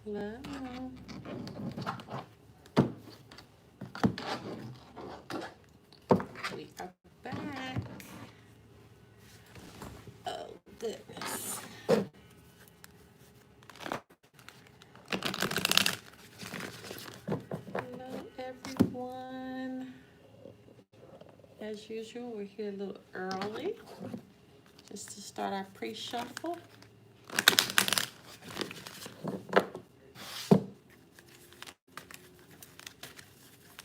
Hello. We are back. Oh, goodness. Hello, everyone. As usual, we're here a little early just to start our pre-shuffle.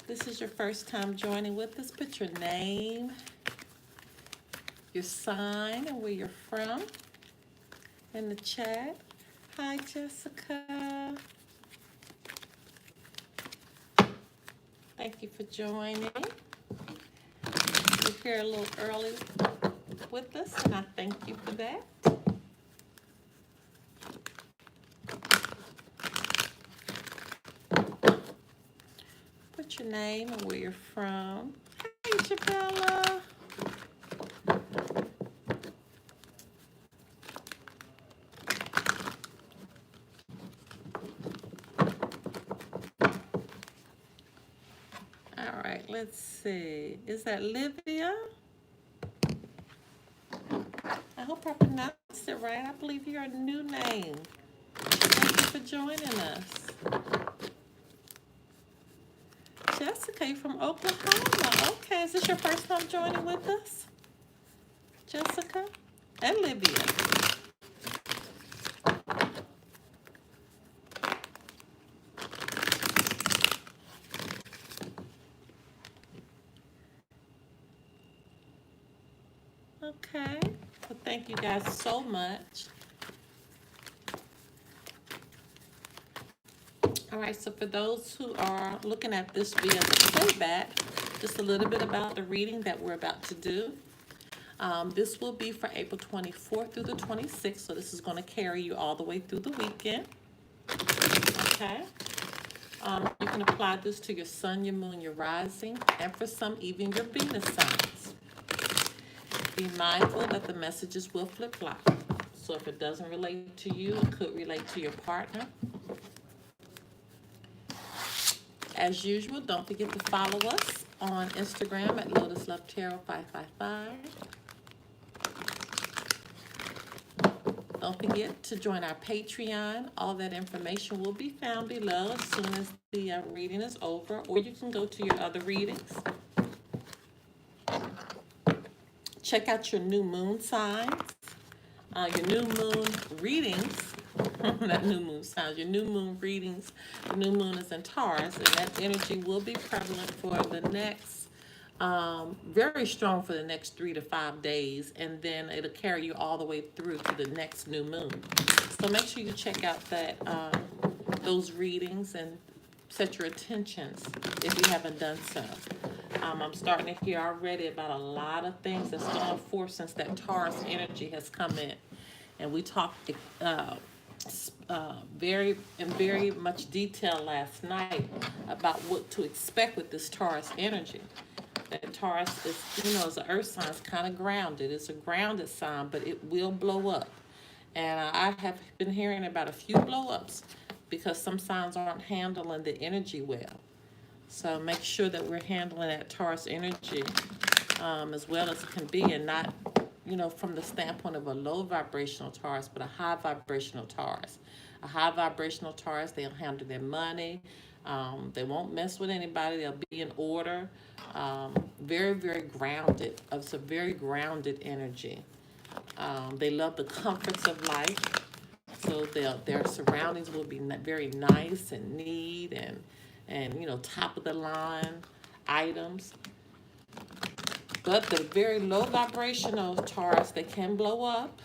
This is your first time joining with us. Put your name, your sign, and where you're from in the chat. Hi, Jessica. Thank you for joining. You're here a little early with us, and I thank you for that. Put your name and where you're from. Hey, Jabella. All right, let's see. Is that Livia? I hope I pronounced it right. I believe you're a new name. Thank you for joining us. Jessica, you're from Oklahoma. Okay, is this your first time joining with us? Jessica and Livia. Okay, well, thank you guys so much. All right, so for those who are looking at this via the playback, just a little bit about the reading that we're about to do. This will be for April 24th through the 26th, so this is going to carry you all the way through the weekend. Okay. You can apply this to your sun, your moon, your rising, and for some, even your Venus signs. Be mindful that the messages will flip-flop. So if it doesn't relate to you, it could relate to your partner. As usual, don't forget to follow us on Instagram at Lotus Love Tarot 555. Don't forget to join our Patreon. All that information will be found below as soon as the reading is over, or you can go to your other readings. Check out your new moon signs, your new moon readings. Not new moon signs, your new moon readings. The new moon is in Taurus, and that energy will be prevalent for the next, very strong for the next 3 to 5 days, and then it'll carry you all the way through to the next new moon. So make sure you check out that those readings and set your intentions if you haven't done so. I'm starting to hear already about a lot of things that's gone forth since that Taurus energy has come in, and we talked very much detail last night about what to expect with this Taurus energy. That Taurus is, as an earth sign, it's kind of grounded. It's a grounded sign, but it will blow up. And I have been hearing about a few blow-ups because some signs aren't handling the energy well. So make sure that we're handling that Taurus energy as well as it can be, and not, from the standpoint of a low vibrational Taurus, but a high vibrational Taurus. A high vibrational Taurus, they'll handle their money. They won't mess with anybody. They'll be in order. Very, very grounded. It's a very grounded energy. They love the comforts of life. So their surroundings will be very nice and neat and top of the line items. But the very low vibrational Taurus, they can blow up.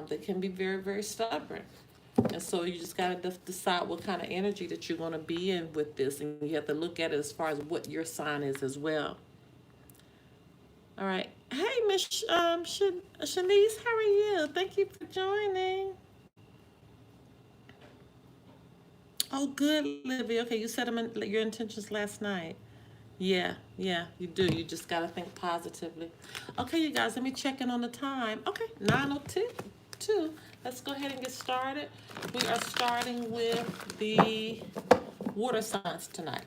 They can be very, very stubborn. And so you just got to decide what kind of energy that you're going to be in with this. And you have to look at it as far as what your sign is as well. All right. Hey, Miss Shanice, how are you? Thank you for joining. Oh, good, Livy. Okay, you set your intentions last night. Yeah, you do. You just got to think positively. Okay, you guys, let me check in on the time. Okay, 9:02. 2. Let's go ahead and get started. We are starting with the water signs tonight.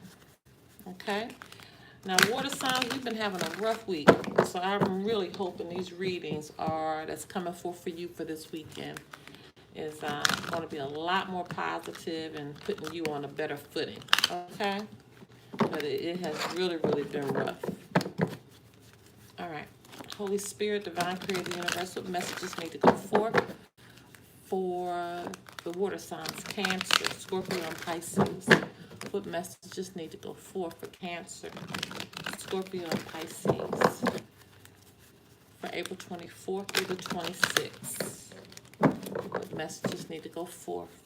Okay? Now, water signs, we've been having a rough week. So I'm really hoping these readings that's coming forth for you for this weekend is going to be a lot more positive and putting you on a better footing. Okay? But it has really, really been rough. All right. Holy Spirit, Divine Creator, Universe, what messages need to go forth for the water signs, Cancer, Scorpio, and Pisces? What messages need to go forth for Cancer, Scorpio, and Pisces for April 24th through the 26th? What messages need to go forth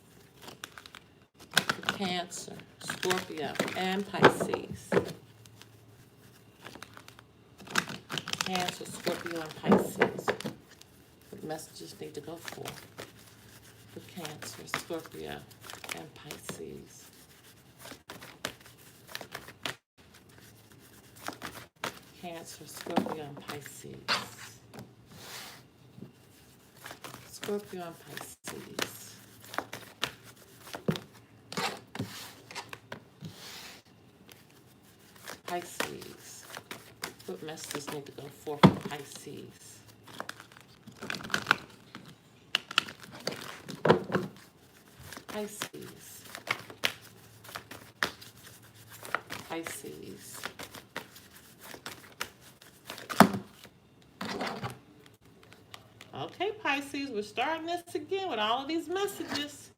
for Cancer, Scorpio, and Pisces? Cancer, Scorpio, and Pisces. What messages need to go forth for Cancer, Scorpio, and Pisces? Cancer, Scorpio, and Pisces. Scorpio and Pisces. Pisces. What messages need to go forth for Pisces? Pisces. Pisces. Okay, Pisces, we're starting this again with all of these messages.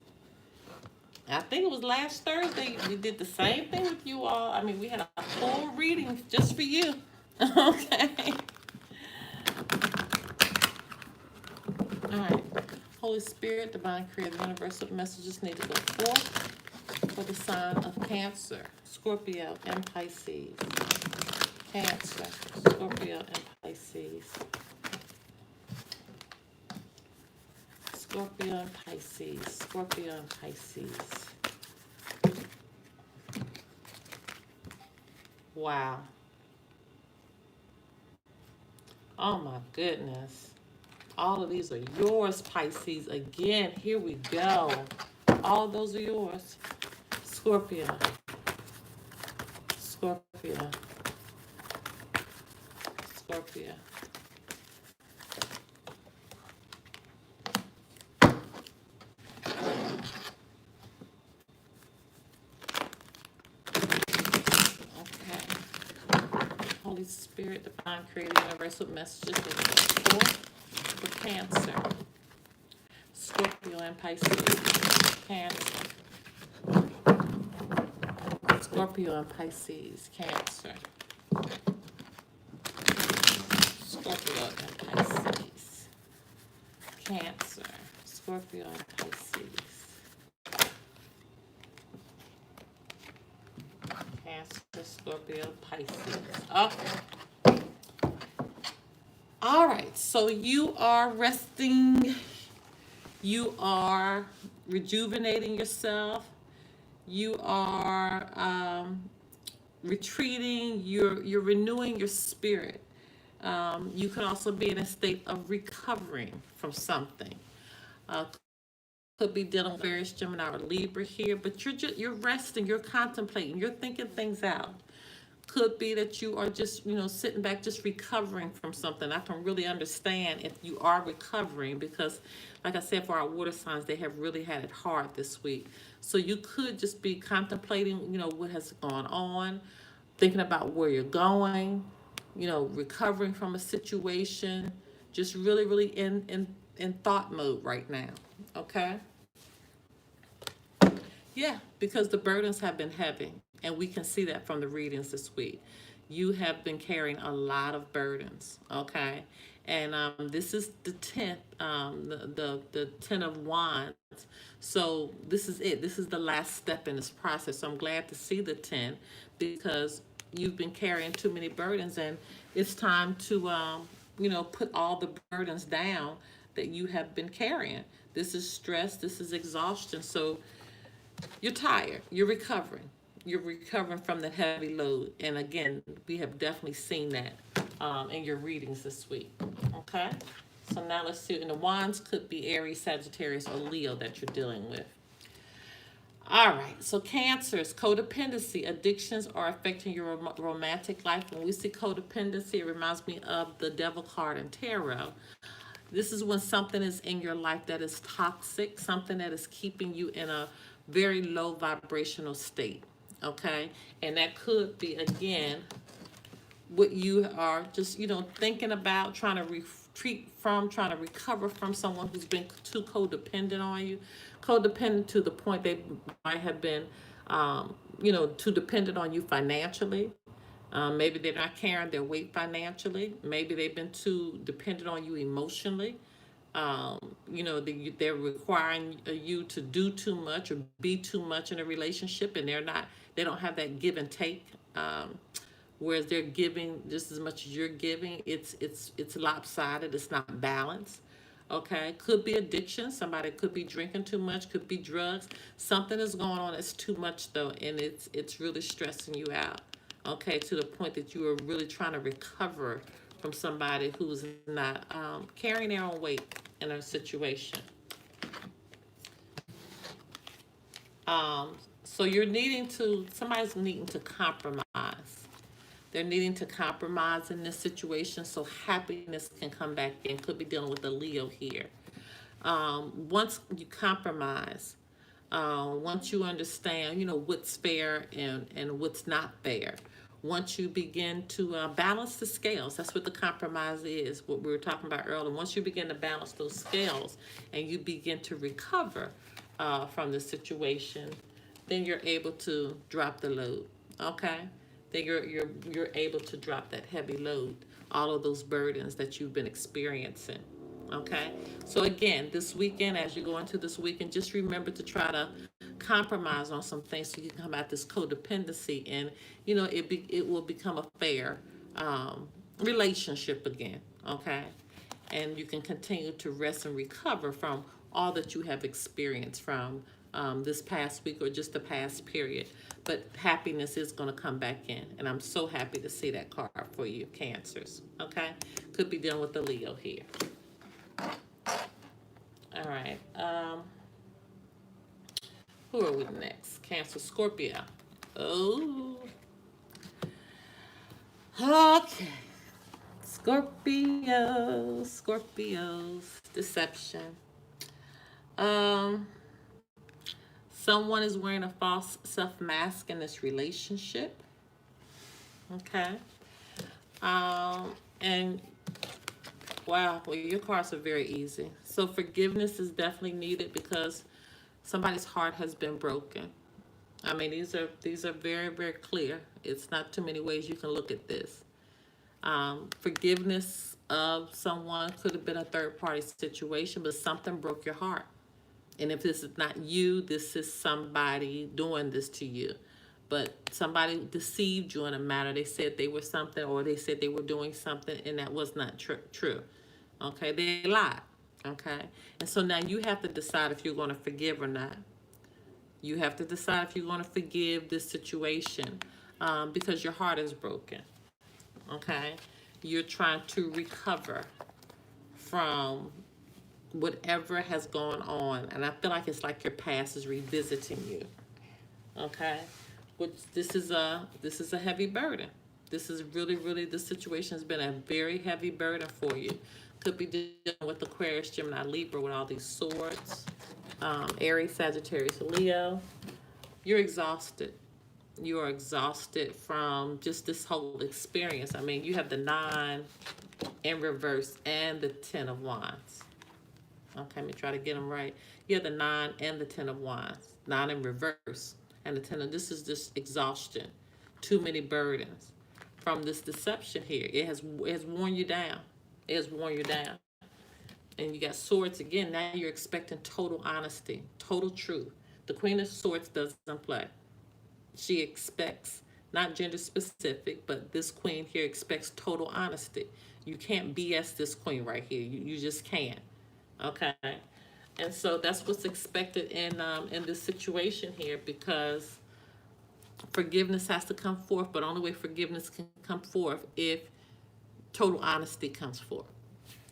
I think it was last Thursday we did the same thing with you all. I mean, we had a full reading just for you. Okay. All right. Holy Spirit, Divine Creator, Universal messages need to go forth for the sign of Cancer, Scorpio, and Pisces. Cancer, Scorpio, and Pisces. Scorpio and Pisces, Scorpio and Pisces. Wow. Oh my goodness. All of these are yours, Pisces. Again, here we go. All of those are yours. Scorpio. Scorpio. Scorpio. Holy Spirit, Divine Creator, Universal messages need to go forth for Cancer, Scorpio, and Pisces. Cancer, Scorpio, and Pisces. Cancer, Scorpio, and Pisces. Cancer, Scorpio, and Pisces. Cancer, Scorpio, Pisces. Okay. All right, so you are resting, you are rejuvenating yourself, you are retreating, you're renewing your spirit. You could also be in a state of recovering from something. Could be dealing with various Gemini or Libra here, but you're resting, you're contemplating, you're thinking things out. Could be that you are just, sitting back, just recovering from something. I can really understand if you are recovering because, like I said, for our water signs, they have really had it hard this week. So you could just be contemplating, what has gone on, thinking about where you're going, recovering from a situation, just really, really in thought mode right now. Okay? Yeah, because the burdens have been heavy, and we can see that from the readings this week. You have been carrying a lot of burdens, okay? And this is the 10th, the 10 of Wands. So this is it. This is the last step in this process. So I'm glad to see the 10 because you've been carrying too many burdens, and it's time to, put all the burdens down that you have been carrying. This is stress. This is exhaustion. So you're tired. You're recovering. You're recovering from the heavy load. And again, we have definitely seen that in your readings this week. Okay? So now let's see. And the wands could be Aries, Sagittarius, or Leo that you're dealing with. All right, so Cancers, codependency, addictions are affecting your romantic life. When we see codependency, it reminds me of the Devil card in tarot. This is when something is in your life that is toxic, something that is keeping you in a very low vibrational state, okay? And that could be, again, what you are just, thinking about, trying to retreat from, trying to recover from someone who's been too codependent on you. Codependent to the point they might have been, too dependent on you financially. Maybe they're not carrying their weight financially. Maybe they've been too dependent on you emotionally. They're requiring you to do too much or be too much in a relationship, and they don't have that give and take. Whereas they're giving just as much as you're giving, it's lopsided. It's not balanced. Okay, could be addiction. Somebody could be drinking too much. Could be drugs. Something is going on that's too much though, and it's really stressing you out. Okay, to the point that you are really trying to recover from somebody who's not carrying their own weight in a situation. So somebody's needing to compromise. They're needing to compromise in this situation so happiness can come back in. Could be dealing with a Leo here. Once you compromise, once you understand, what's fair and what's not fair, once you begin to balance the scales, that's what the compromise is, what we were talking about earlier. Once you begin to balance those scales and you begin to recover from the situation, then you're able to drop the load, okay? Then you're able to drop that heavy load, all of those burdens that you've been experiencing. Okay, so again, this weekend, as you go into this weekend, just remember to try to compromise on some things so you can come out this codependency, and it will become a fair relationship again. Okay, and you can continue to rest and recover from all that you have experienced from this past week or just the past period. But happiness is going to come back in, and I'm so happy to see that card for you, Cancers. Okay, could be dealing with the Leo here. All right. Who are we next? Cancer, Scorpio. Oh. Okay. Scorpios, deception. Someone is wearing a false self-mask in this relationship. Okay. And wow, well, your cards are very easy. So forgiveness is definitely needed because somebody's heart has been broken. I mean, these are very, very clear. It's not too many ways you can look at this. Forgiveness of someone could have been a third-party situation, but something broke your heart. And if this is not you, this is somebody doing this to you. But somebody deceived you in a matter. They said they were something, or they said they were doing something, and that was not true. Okay, they lied. Okay, and so now you have to decide if you're going to forgive or not. You have to decide if you're going to forgive this situation because your heart is broken. Okay, you're trying to recover from whatever has gone on, and I feel like it's like your past is revisiting you. Okay, which this is a heavy burden. This is really, the situation has been a very heavy burden for you. Could be dealing with Aquarius, Gemini, Libra with all these swords. Aries, Sagittarius, Leo. You're exhausted. You are exhausted from just this whole experience. I mean, you have the 9 in reverse and the 10 of Wands. Okay, let me try to get them right. You have the 9 and the 10 of Wands. 9 in reverse and the 10 of... This is just exhaustion. Too many burdens from this deception here. It has worn you down. It has worn you down. And you got swords again. Now you're expecting total honesty, total truth. The Queen of Swords doesn't play. She expects, not gender specific, but this queen here expects total honesty. You can't BS this queen right here. You just can't. Okay. And so that's what's expected in this situation here, because forgiveness has to come forth, but only way forgiveness can come forth if total honesty comes forth.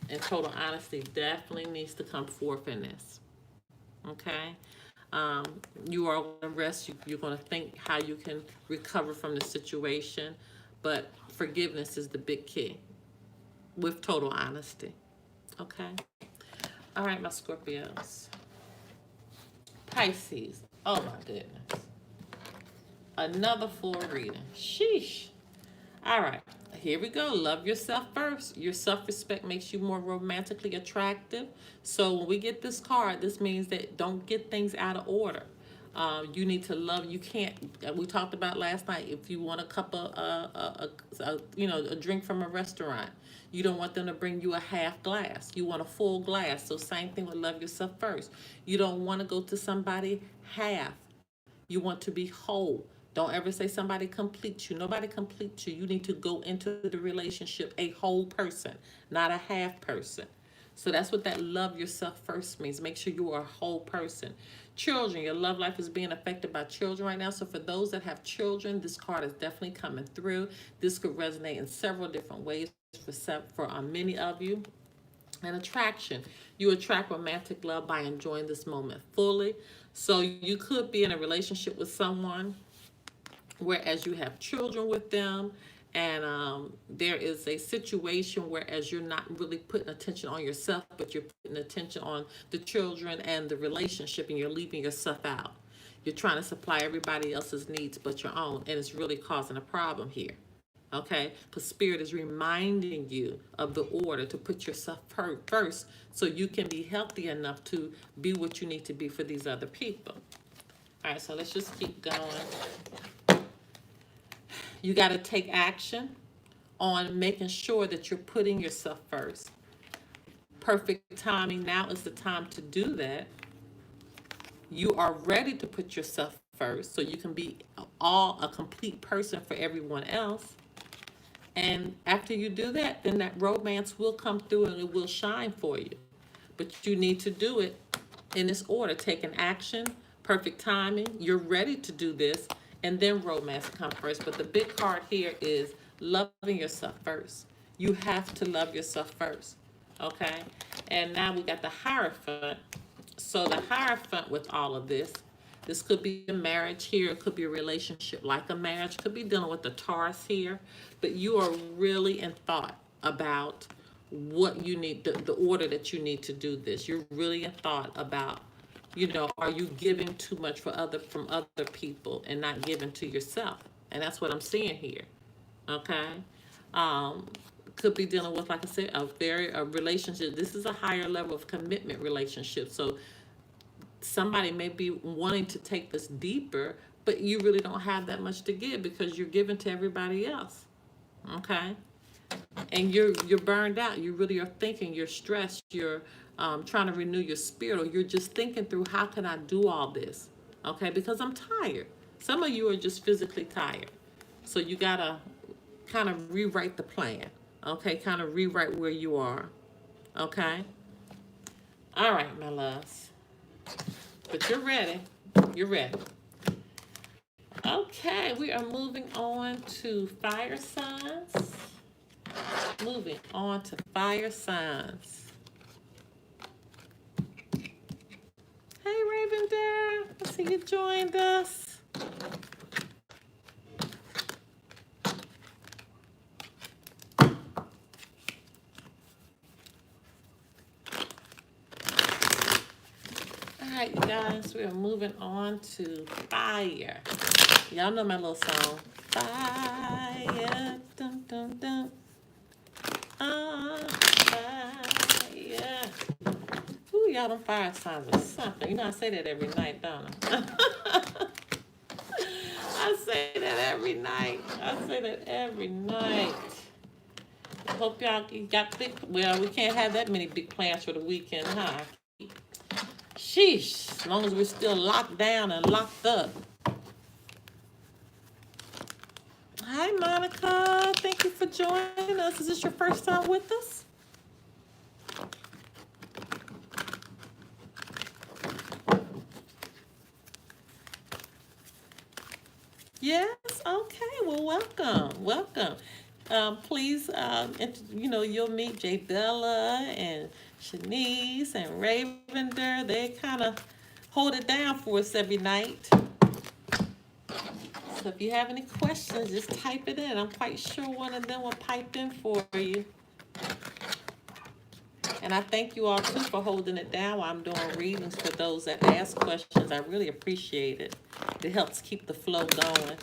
and total honesty definitely needs to come forth in this. Okay? Um, you are going to rest. You're going to think how you can recover from the situation. But forgiveness is the big key with total honesty. Okay? All right, my Scorpios. Pisces. Oh, my goodness. Another full reading. Sheesh. All right. Here we go. Love yourself first. Your self-respect makes you more romantically attractive. So when we get this card, this means that don't get things out of order. You need to love. You can't. We talked about last night. If you want a cup of, a drink from a restaurant, you don't want them to bring you a half glass. You want a full glass. So same thing with love yourself first. You don't want to go to somebody half. You want to be whole. Don't ever say somebody completes you. Nobody completes you. You need to go into the relationship a whole person, not a half person. So that's what that love yourself first means. Make sure you are a whole person. Children, your love life is being affected by children right now. So for those that have children, this card is definitely coming through. This could resonate in several different ways for many of you. And attraction. You attract romantic love by enjoying this moment fully. So you could be in a relationship with someone, whereas you have children with them, and there is a situation whereas you're not really putting attention on yourself, but you're putting attention on the children and the relationship, and you're leaving yourself out. You're trying to supply everybody else's needs but your own, and it's really causing a problem here. Okay, because Spirit is reminding you of the order to put yourself first so you can be healthy enough to be what you need to be for these other people. All right, so let's just keep going. You got to take action on making sure that you're putting yourself first. Perfect timing. Now is the time to do that. You are ready to put yourself first so you can be a complete person for everyone else. And after you do that, then that romance will come through and it will shine for you. But you need to do it in this order. Taking action, perfect timing. You're ready to do this, and then romance come first. But the big card here is loving yourself first. You have to love yourself first. Okay? And now we got the Hierophant. So the Hierophant with all of this could be a marriage here. It could be a relationship like a marriage. Could be dealing with the Taurus here. But you are really in thought about what you need, the order that you need to do this. You're really in thought about, are you giving too much from other people and not giving to yourself? And that's what I'm seeing here. Okay? Could be dealing with, like I said, a relationship. This is a higher level of commitment relationship. So somebody may be wanting to take this deeper, but you really don't have that much to give because you're giving to everybody else. Okay? And you're burned out. You really are thinking, you're stressed, you're trying to renew your spirit, or you're just thinking through, how can I do all this? Okay? Because I'm tired. Some of you are just physically tired. So you got to kind of rewrite the plan. Okay? Kind of rewrite where you are. Okay? All right, my loves. But you're ready. You're ready. Okay, we are moving on to fire signs. Moving on to fire signs. Hey, Raven Dare. I see you joined us. All right, you guys, we are moving on to fire. Y'all know my little song. Fire, dun, dun, dun. Fire. Ooh, y'all, them fire signs are something. I say that every night, don't I? I say that every night. I hope y'all got big. Well, we can't have that many big plans for the weekend, huh? Sheesh. As long as we're still locked down and locked up. Hi, Monica. Thank you for joining us. Is this your first time with us? Yes? Okay. Well, welcome. Please, you'll meet Jay Bella and Shanice and Ravender. They kind of hold it down for us every night. So if you have any questions, just type it in. I'm quite sure one of them will pipe in for you. And I thank you all too for holding it down while I'm doing readings for those that ask questions. I really appreciate it. It helps keep the flow going.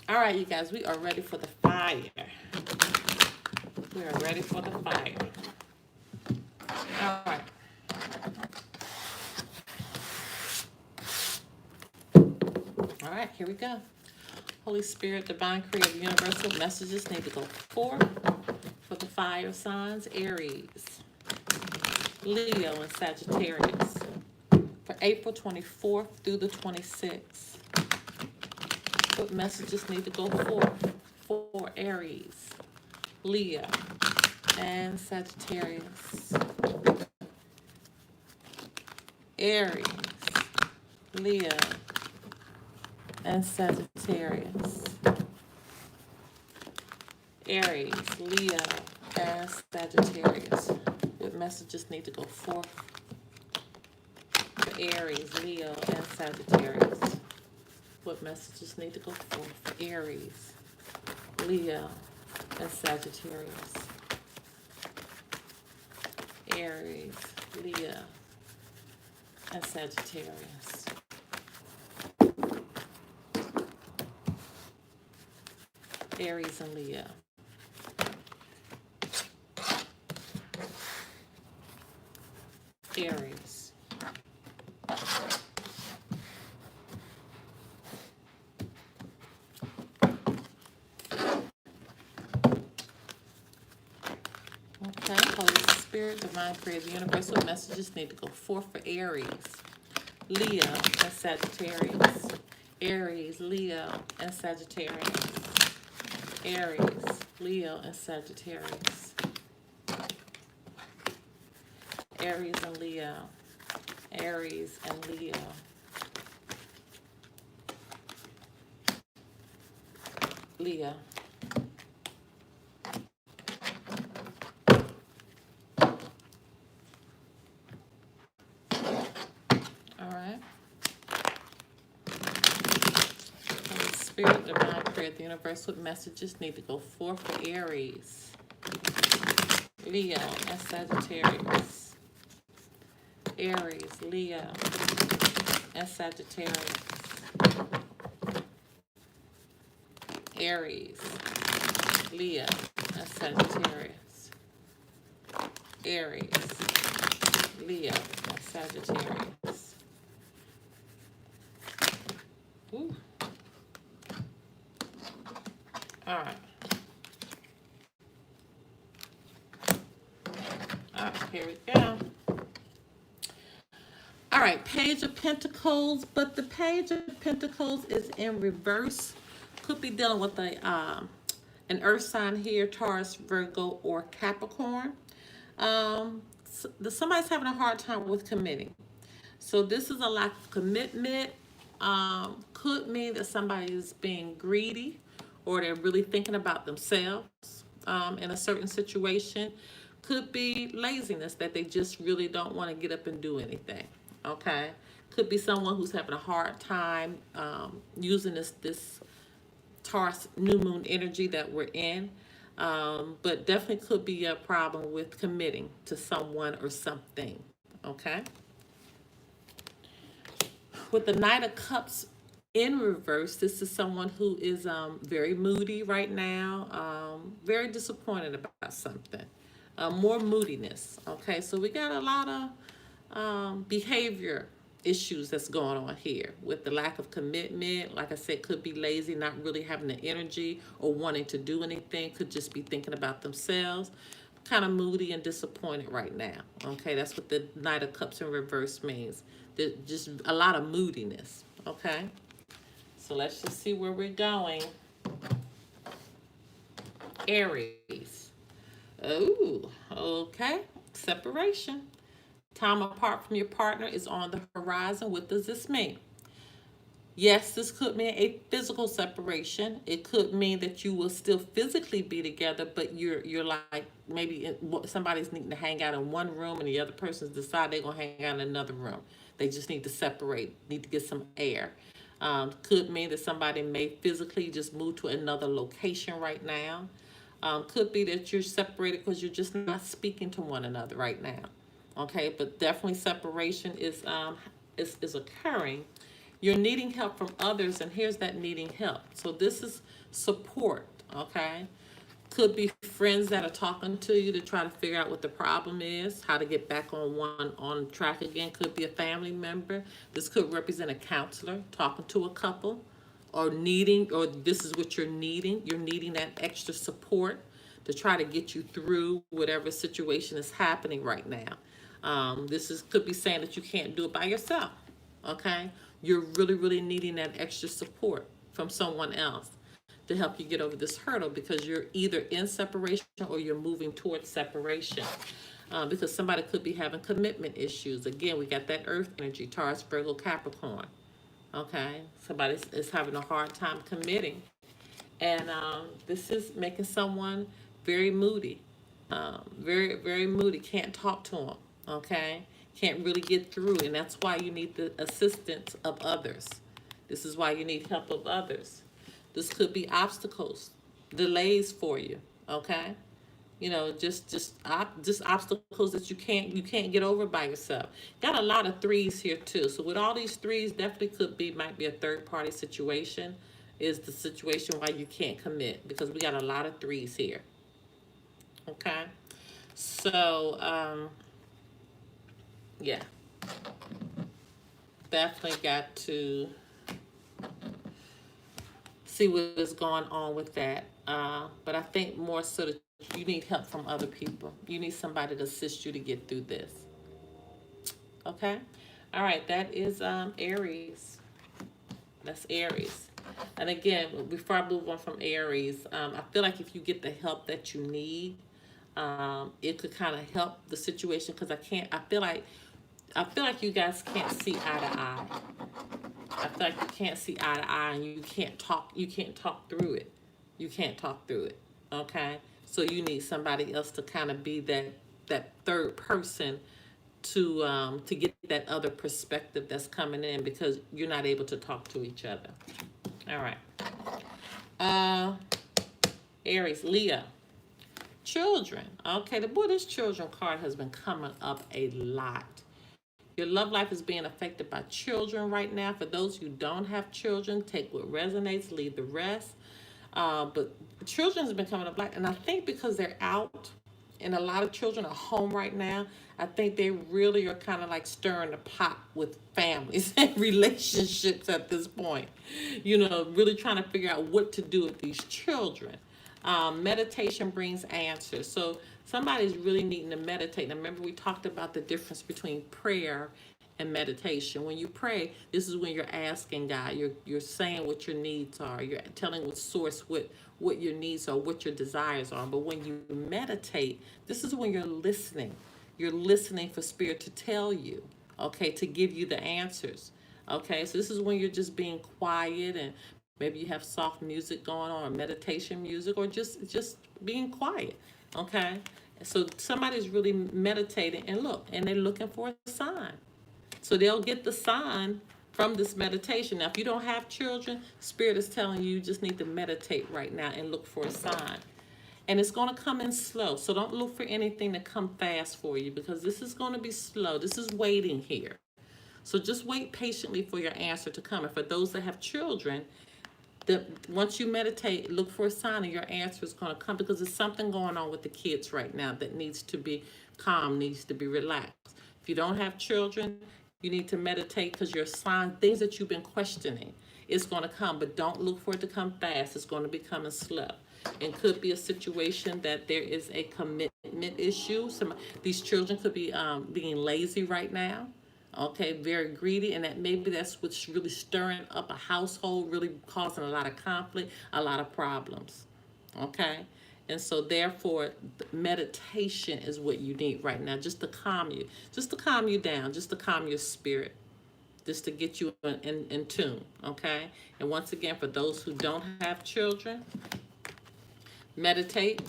All right, you guys, we are ready for the fire. We are ready for the fire. All right. All right, here we go. Holy Spirit, Divine Creator, Universal messages need to go forth for the fire signs, Aries, Leo, and Sagittarius for April 24th through the 26th. What messages need to go forth for Aries, Leo, and Sagittarius? Aries, Leo, and Sagittarius. Aries, Leo, and Sagittarius. What messages need to go forth for Aries, Leo, and Sagittarius? What messages need to go forth for Aries, Leo, and Sagittarius? Aries, Leo, and Sagittarius. Aries and Leo. Aries. Okay, Holy Spirit, Divine Creator, Universal messages need to go forth for Aries, Leo, and Sagittarius. Aries, Leo, and Sagittarius. Aries, Leo, and Sagittarius. Aries and Leo. Aries and Leo. Leo. All right. Holy Spirit, Divine Creator, the universal messages need to go forth for Aries, Leo, and Sagittarius. Aries, Leo, and Sagittarius. Aries, Leo, and Sagittarius. Aries, Leo, and Sagittarius. Ooh. All right. All right, here we go. All right, Page of Pentacles, but the Page of Pentacles is in reverse. Could be dealing with an earth sign here, Taurus, Virgo, or Capricorn. Somebody's having a hard time with committing. So this is a lack of commitment. Could mean that somebody is being greedy, or they're really thinking about themselves in a certain situation. Could be laziness, that they just really don't want to get up and do anything. Okay, could be someone who's having a hard time using this Taurus new moon energy that we're in, but definitely could be a problem with committing to someone or something. Okay, with the Knight of Cups in reverse, this is someone who is very moody right now, very disappointed about something, more moodiness. Okay, so we got a lot of behavior issues that's going on here with the lack of commitment. Like I said, could be lazy, not really having the energy or wanting to do anything. Could just be thinking about themselves. Kind of moody and disappointed right now. Okay, that's what the Knight of Cups in reverse means. There's just a lot of moodiness. Okay, so let's just see where we're going. Aries. Oh, okay. Separation. Time apart from your partner is on the horizon. What does this mean? Yes, this could mean a physical separation. It could mean that you will still physically be together, but you're like maybe somebody's needing to hang out in one room and the other person's decide they're gonna hang out in another room. They just need to separate, need to get some air. Could mean that somebody may physically just move to another location right now. Could be that you're separated because you're just not speaking to one another right now. Okay, but definitely separation is occurring. You're needing help from others, and here's that needing help. So this is support, okay? Could be friends that are talking to you to try to figure out what the problem is, how to get back on track again. Could be a family member. This could represent a counselor talking to a couple, or needing, or this is what you're needing. You're needing that extra support to try to get you through whatever situation is happening right now. This is could be saying that you can't do it by yourself. Okay, you're really needing that extra support from someone else to help you get over this hurdle, because you're either in separation or you're moving towards separation. Because somebody could be having commitment issues. Again, we got that earth energy, Taurus, Virgo, Capricorn. Okay, somebody is having a hard time committing, and this is making someone very moody, very moody. Can't talk to them. Okay, can't really get through, and that's why you need the assistance of others. This is why you need help of others. This could be obstacles, delays for you. Okay, you know, just obstacles that you can't get over by yourself. Got a lot of threes here too. So with all these threes, definitely might be a third party situation. Is the situation why you can't commit, because we got a lot of threes here. Okay, so yeah, definitely got to see what is going on with that. But I think more so that you need help from other people. You need somebody to assist you to get through this. Okay? All right, that is Aries. That's Aries. And again, before I move on from Aries, I feel like if you get the help that you need, it could kind of help the situation, because I feel like you guys can't see eye to eye. I feel like you can't see eye to eye, and you can't talk through it. You can't talk through it. Okay? So you need somebody else to kind of be that third person to get that other perspective that's coming in, because you're not able to talk to each other. All right. Aries, Leo. Children. Okay, this children card has been coming up a lot. Your love life is being affected by children right now. For those who don't have children, take what resonates, leave the rest. But children has been coming up a lot, and I think because they're out and a lot of children are home right now, I think they really are kind of like stirring the pot with families and relationships at this point. You know, really trying to figure out what to do with these children. Meditation brings answers. So somebody's really needing to meditate. Now, remember, we talked about the difference between prayer and meditation. When you pray, this is when you're asking God. You're saying what your needs are. You're telling with source what your needs are, what your desires are. But when you meditate, this is when you're listening. You're listening for spirit to tell you, okay, to give you the answers. Okay, so this is when you're just being quiet, and maybe you have soft music going on, or meditation music, or just being quiet. Okay, so somebody's really meditating, and they're looking for a sign. So they'll get the sign from this meditation. Now, if you don't have children, Spirit is telling you just need to meditate right now and look for a sign. And it's going to come in slow. So don't look for anything to come fast for you, because this is going to be slow. This is waiting here. So just wait patiently for your answer to come. And for those that have children, once you meditate, look for a sign, and your answer is going to come, because there's something going on with the kids right now that needs to be calm, needs to be relaxed. If you don't have children, you need to meditate, because your sign, things that you've been questioning, it's going to come, but don't look for it to come fast. It's going to be coming slow. It could be a situation that there is a commitment issue. These children could be being lazy right now. Okay, very greedy, and that's what's really stirring up a household, really causing a lot of conflict, a lot of problems. Okay, And so therefore, meditation is what you need right now, just to calm you, just to calm you down, just to calm your spirit, just to get you in tune, okay? And once again, for those who don't have children, meditate,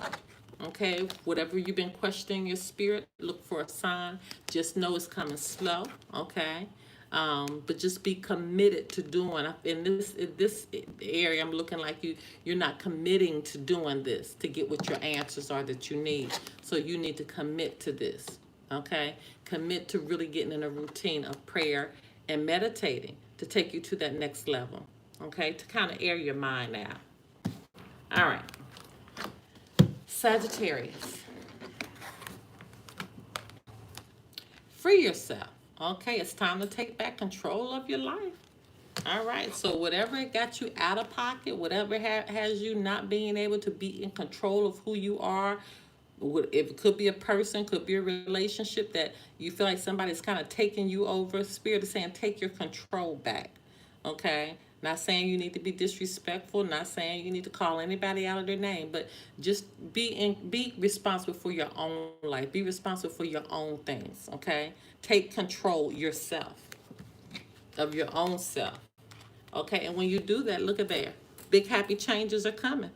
okay? Whatever you've been questioning your spirit, look for a sign. Just know it's coming slow, okay? But just be committed to doing. In this area, I'm looking like you're not committing to doing this to get what your answers are that you need. So you need to commit to this, okay? Commit to really getting in a routine of prayer and meditating to take you to that next level, okay? To kind of air your mind out. All right. Sagittarius. Free yourself. Okay, it's time to take back control of your life. All right, so whatever got you out of pocket, whatever has you not being able to be in control of who you are, it could be a person, could be a relationship that you feel like somebody's kind of taking you over. Spirit is saying take your control back, okay? Not saying you need to be disrespectful, not saying you need to call anybody out of their name, but just be responsible for your own life. Be responsible for your own things, okay? Take control yourself, of your own self, okay? And when you do that, look at there. Big happy changes are coming,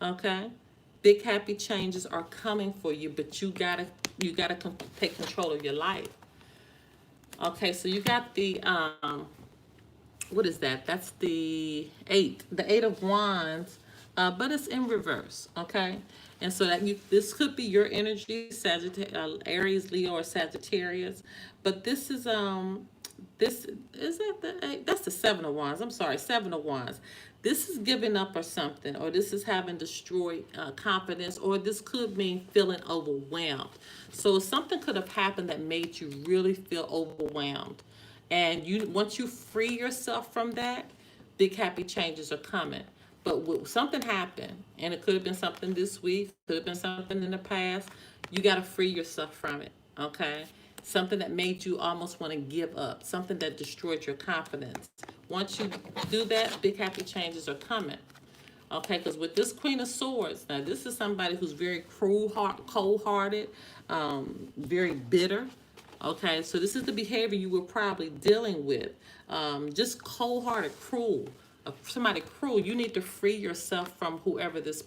okay? Big happy changes are coming for you, but you gotta take control of your life. Okay, so you got the what is that? That's the eight of wands, but it's in reverse. Okay, and so this could be your energy, Sagittarius, Aries, Leo, or Sagittarius, but this is that's the seven of wands. I'm sorry, seven of wands. This is giving up or something, or this is having destroyed confidence, or this could mean feeling overwhelmed. So something could have happened that made you really feel overwhelmed. And once you free yourself from that, big happy changes are coming. But something happened, and it could have been something this week, could have been something in the past. You got to free yourself from it, okay? Something that made you almost want to give up, something that destroyed your confidence. Once you do that, big happy changes are coming. Okay, because with this Queen of Swords, now this is somebody who's very cold-hearted, very bitter. Okay, so this is the behavior you were probably dealing with. Just cold-hearted, cruel. Somebody cruel. You need to free yourself from whoever's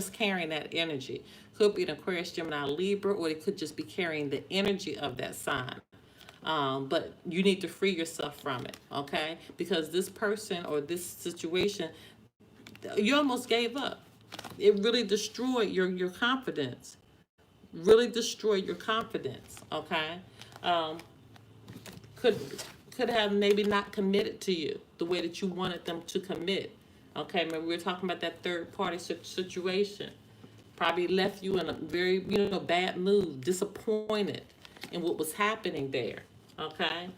carrying that energy. Could be an Aquarius, Gemini, Libra, or it could just be carrying the energy of that sign. But you need to free yourself from it, okay? Because this person or this situation, you almost gave up. It really destroyed your confidence. Really destroyed your confidence, okay? Could have maybe not committed to you the way that you wanted them to commit. Okay, maybe we were talking about that third party situation. Probably left you in a very, bad mood, disappointed in what was happening there, okay?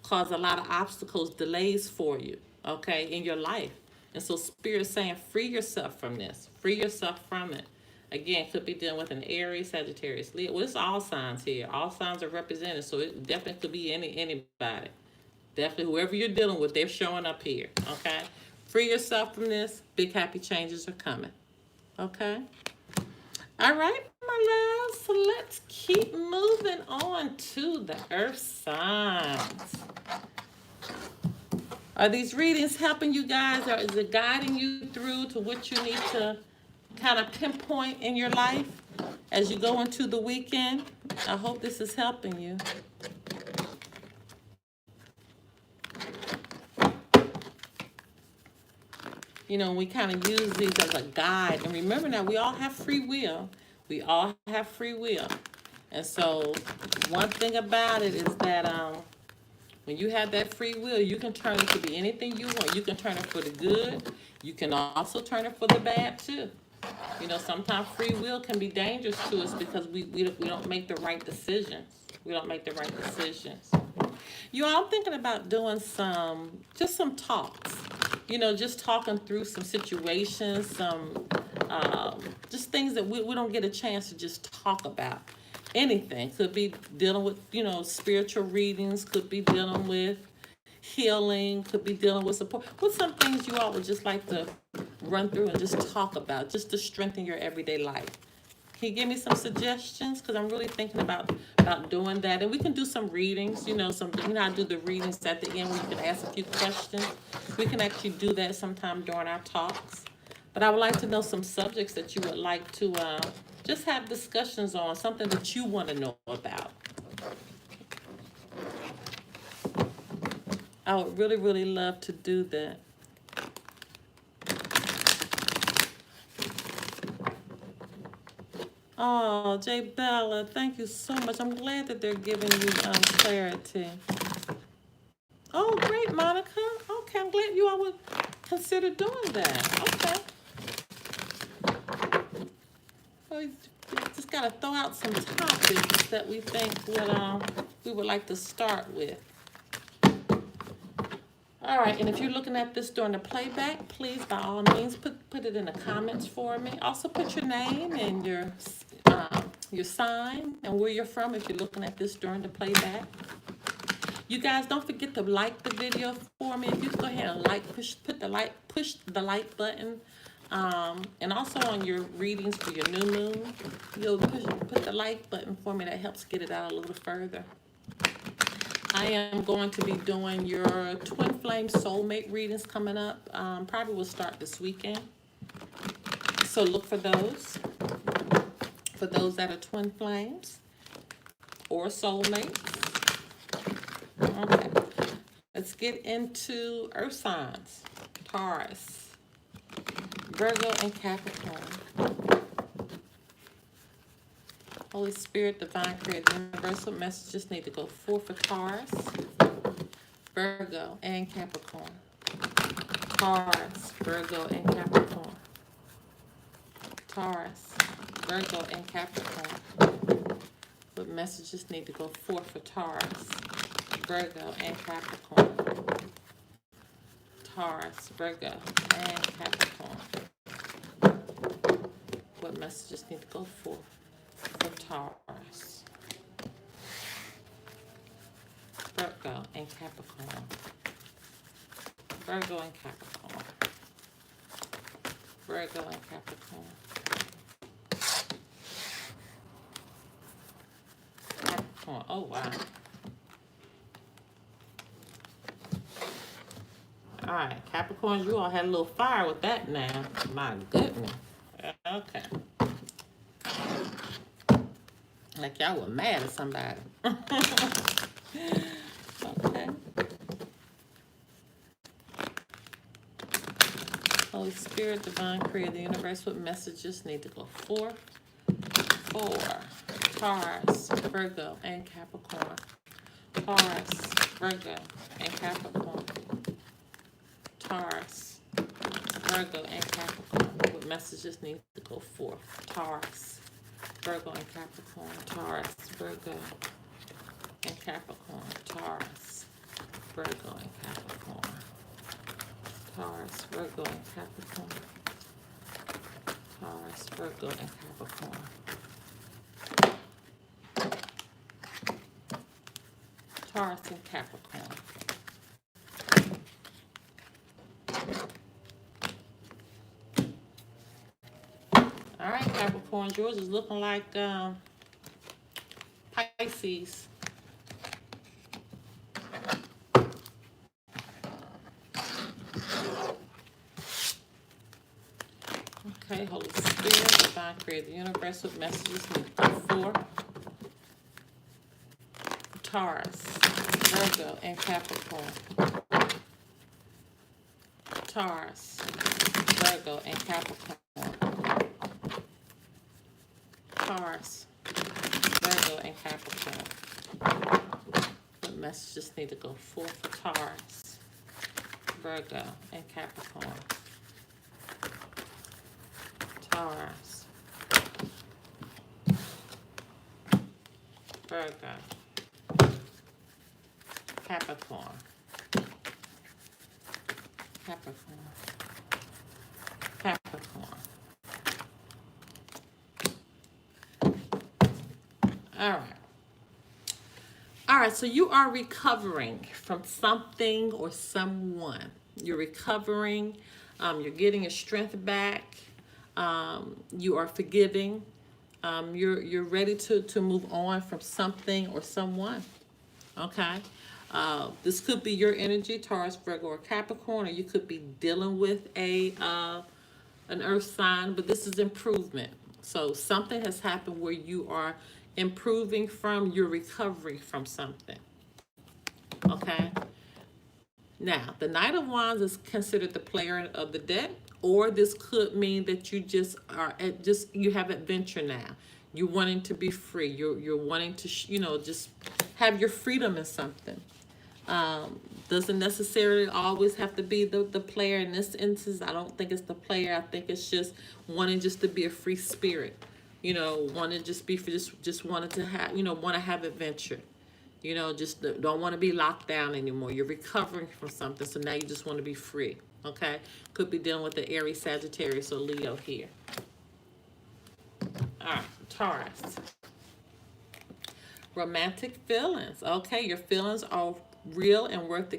Caused a lot of obstacles, delays for you, okay, in your life. And so Spirit's saying, free yourself from this. Free yourself from it. Again, could be dealing with an Aries, Sagittarius, Leo. Well, it's all signs here. All signs are represented, so it definitely could be anybody. Definitely whoever you're dealing with, they're showing up here, okay? Free yourself from this. Big happy changes are coming. Okay. All right, my loves. So let's keep moving on to the earth signs. Are these readings helping you guys, or is it guiding you through to what you need to kind of pinpoint in your life as you go into the weekend? I hope this is helping you. We kind of use these as a guide. And remember now, we all have free will. We all have free will. And so one thing about it is that when you have that free will, you can turn it to be anything you want. You can turn it for the good. You can also turn it for the bad, too. Sometimes free will can be dangerous to us because we don't make the right decisions. We don't make the right decisions. I'm thinking about doing some talks. Just talking through some situations, some just things that we don't get a chance to just talk about. Anything. Could be dealing with, spiritual readings, could be dealing with healing, could be dealing with support. What's some things you all would just like to run through and just talk about, just to strengthen your everyday life. Can you give me some suggestions? Because I'm really thinking about doing that. And we can do some readings, I do the readings at the end where you can ask a few questions. We can actually do that sometime during our talks. But I would like to know some subjects that you would like to just have discussions on, something that you want to know about. I would really, really love to do that. Oh, Jay Bella, thank you so much. I'm glad that they're giving you clarity. Oh, great, Monica. Okay, I'm glad you all would consider doing that. Okay. Well, we just got to throw out some topics that we think we would like to start with. All right, and if you're looking at this during the playback, please, by all means, put it in the comments for me. Also, put your name and your sign and where you're from if you're looking at this during the playback. You guys, don't forget to like the video for me. If you go ahead and push the like button. And also on your readings for your new moon, you'll put the like button for me. That helps get it out a little further. I am going to be doing your twin flame soulmate readings coming up. Probably will start this weekend. So look for those. For those that are twin flames or soulmates. Okay. Let's get into earth signs. Taurus, Virgo, and Capricorn. Holy Spirit, Divine Creator, Universal messages need to go forth for Taurus, Virgo, and Capricorn. Taurus, Virgo, and Capricorn. Taurus, Virgo, and Capricorn. What messages need to go forth for Taurus, Virgo, and Capricorn? Taurus, Virgo, and Capricorn. What messages need to go forth for Taurus, Virgo, and Capricorn? Virgo and Capricorn. Virgo and Capricorn. Capricorn. Oh, wow. All right, Capricorn, you all had a little fire with that now. My goodness. Okay. Like y'all were mad at somebody. Okay. Holy Spirit, Divine Creator, the universe, what messages need to go forth for Taurus, Virgo, and Capricorn? Taurus, Virgo, and Capricorn. Taurus, Virgo, and Capricorn. What messages need to go forth? Taurus, Virgo, and Capricorn. Taurus, Virgo, and Capricorn. Taurus, Virgo, and Capricorn. Taurus, Virgo, and Capricorn. Taurus, Virgo, and Capricorn. Taurus and Capricorn. All right, Capricorn, yours is looking like Pisces. Okay, Holy Spirit, Divine Creator, the universe, what messages need to go for Taurus, Virgo, and Capricorn. Taurus, Virgo, and Capricorn. Taurus, Virgo, and Capricorn. What messages need to go forth for Taurus, Virgo, and Capricorn? Taurus, Virgo, Capricorn. Capricorn. Capricorn. All right. All right, so you are recovering from something or someone. You're recovering You're getting your strength back. You are forgiving. You're ready to move on from something or someone. Okay. This could be your energy, Taurus, Virgo, or Capricorn, or you could be dealing with an earth sign, but this is improvement. So something has happened where you are improving from, you're recovering from something. Okay. Now, the Knight of Wands is considered the player of the deck, or this could mean that you just are you have adventure now. You're wanting to be free. You're wanting to just have your freedom in something. Doesn't necessarily always have to be the player in this instance. I don't think it's the player. I think it's just wanting just to be a free spirit. Want to just be for just wanted to have want to have adventure. Just don't want to be locked down anymore. You're recovering from something, so now you just want to be free. Okay, could be dealing with the Aries, Sagittarius, or Leo here. All right, Taurus. Romantic feelings. Okay, your feelings are real and worth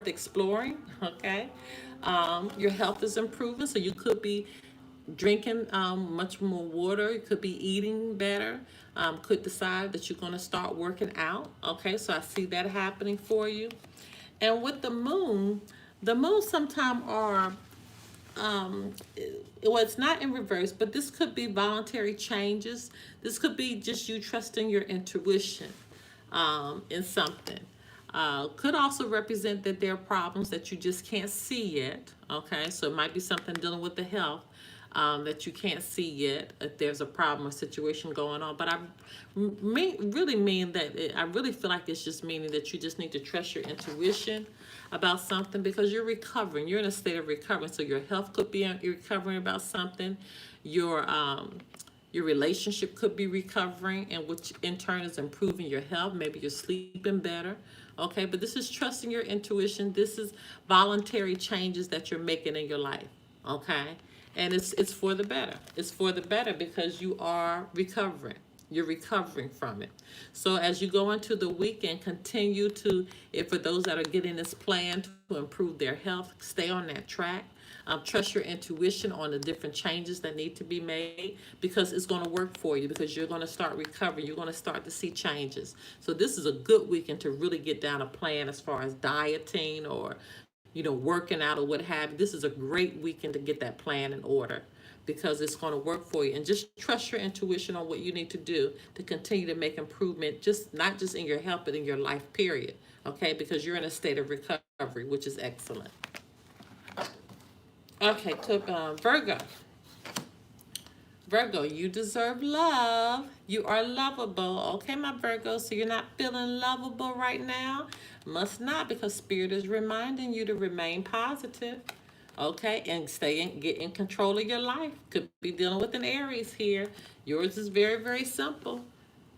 exploring. Okay, your health is improving, so you could be drinking much more water. You could be eating better. Could decide that you're going to start working out. Okay, so I see that happening for you. And with the moon sometimes are well, it's not in reverse, but this could be voluntary changes. This could be just you trusting your intuition in something. Could also represent that there are problems that you just can't see yet. Okay, so it might be something dealing with the health that you can't see yet if there's a problem or situation going on. But I really mean that I really feel like it's just meaning that you just need to trust your intuition about something, because you're recovering. You're in a state of recovery. So your health could be recovering about something. Your relationship could be recovering, and which in turn is improving your health. Maybe you're sleeping better. Okay, but this is trusting your intuition. This is voluntary changes that you're making in your life. Okay, and it's for the better. It's for the better because you are recovering. You're recovering from it. So as you go into the weekend, continue to, if for those that are getting this plan to improve their health, stay on that track. Trust your intuition on the different changes that need to be made, because it's going to work for you, because you're going to start recovering. You're going to start to see changes. So this is a good weekend to really get down a plan as far as dieting or, working out or what have you. This is a great weekend to get that plan in order, because it's going to work for you. And just trust your intuition on what you need to do to continue to make improvement, just not just in your health, but in your life, period. Okay, because you're in a state of recovery, which is excellent. Okay, to Virgo. Virgo, you deserve love. You are lovable. Okay, my Virgo, so you're not feeling lovable right now? Must not, because Spirit is reminding you to remain positive. Okay, and get in control of your life. Could be dealing with an Aries here. Yours is very, very simple.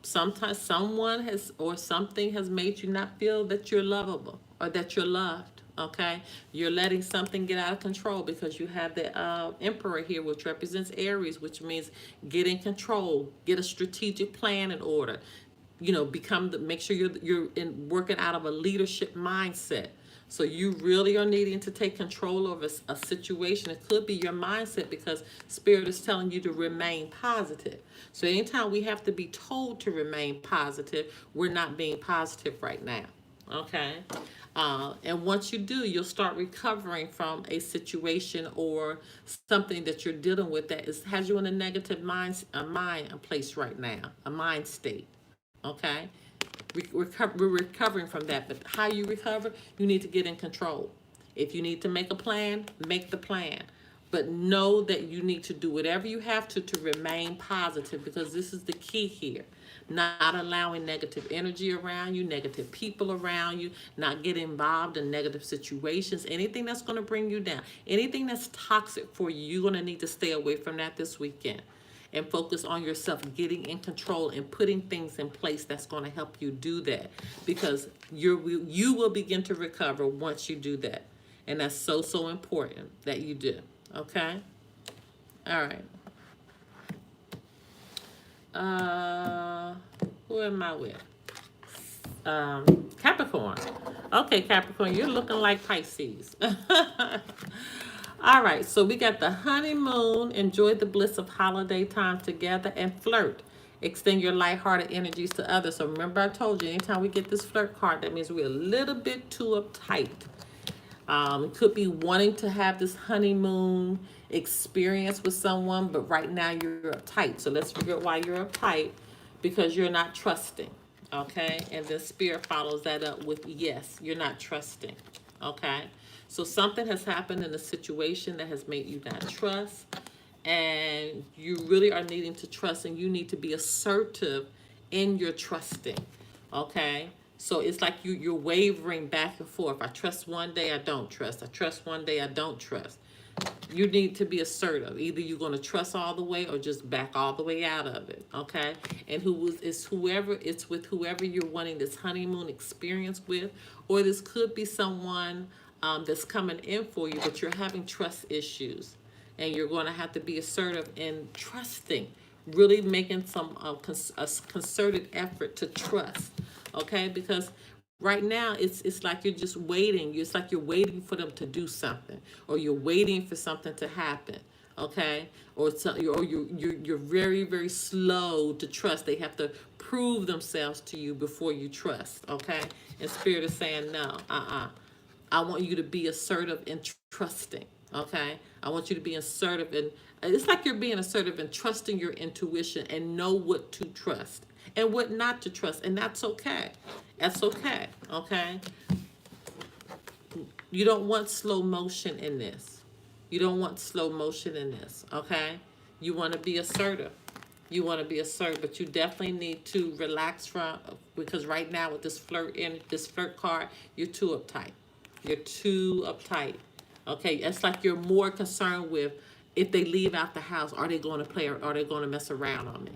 Sometimes someone has or something has made you not feel that you're lovable or that you're loved. Okay, you're letting something get out of control because you have the Emperor here, which represents Aries, which means get in control, get a strategic plan in order. Make sure you're working out of a leadership mindset. So you really are needing to take control over a situation. It could be your mindset, because Spirit is telling you to remain positive. So anytime we have to be told to remain positive, we're not being positive right now. Okay? And once you do, you'll start recovering from a situation or something that you're dealing with that has you in a negative mind place right now, a mind state. Okay? We're recovering from that. But how you recover, you need to get in control. If you need to make a plan, make the plan. But know that you need to do whatever you have to remain positive, because this is the key here. Not allowing negative energy around you, negative people around you, not getting involved in negative situations, anything that's going to bring you down, anything that's toxic for you, you're going to need to stay away from that this weekend. And focus on yourself, getting in control and putting things in place that's going to help you do that, because you will begin to recover once you do that. And that's so important that you do. Okay? All right. Who am I with? Capricorn. Okay, Capricorn, you're looking like Pisces. All right, so we got the honeymoon. Enjoy the bliss of holiday time together and flirt. Extend your lighthearted energies to others. So remember, I told you, anytime we get this flirt card, that means we're a little bit too uptight. It could be wanting to have this honeymoon experience with someone, but right now you're uptight. So let's figure out why you're uptight, because you're not trusting. Okay, and then spirit follows that up with yes, you're not trusting. Okay, so something has happened in a situation that has made you not trust, and you really are needing to trust, and you need to be assertive in your trusting. Okay, so it's like you're wavering back and forth. I trust one day, I don't trust. I trust one day, I don't trust. You need to be assertive. Either you're going to trust all the way or just back all the way out of it. Okay, and it's with whoever you're wanting this honeymoon experience with, or this could be someone that's coming in for you, but you're having trust issues, and you're going to have to be assertive in trusting, really making some concerted effort to trust. Okay, because right now it's like you're just waiting. It's like you're waiting for them to do something, or you're waiting for something to happen. Okay, or you're very, very slow to trust. They have to prove themselves to you before you trust. Okay, and spirit is saying no. I want you to be assertive in trusting. Okay, I want you to be assertive, and it's like you're being assertive and trusting your intuition and know what to trust and what not to trust, and that's okay. That's okay. Okay, you don't want slow motion in this. You don't want slow motion in this. Okay, you want to be assertive. You want to be assertive, but you definitely need to relax from, because right now with this flirt card, you're too uptight. You're too uptight. Okay, it's like you're more concerned with, if they leave out the house, are they going to play, or are they going to mess around on me?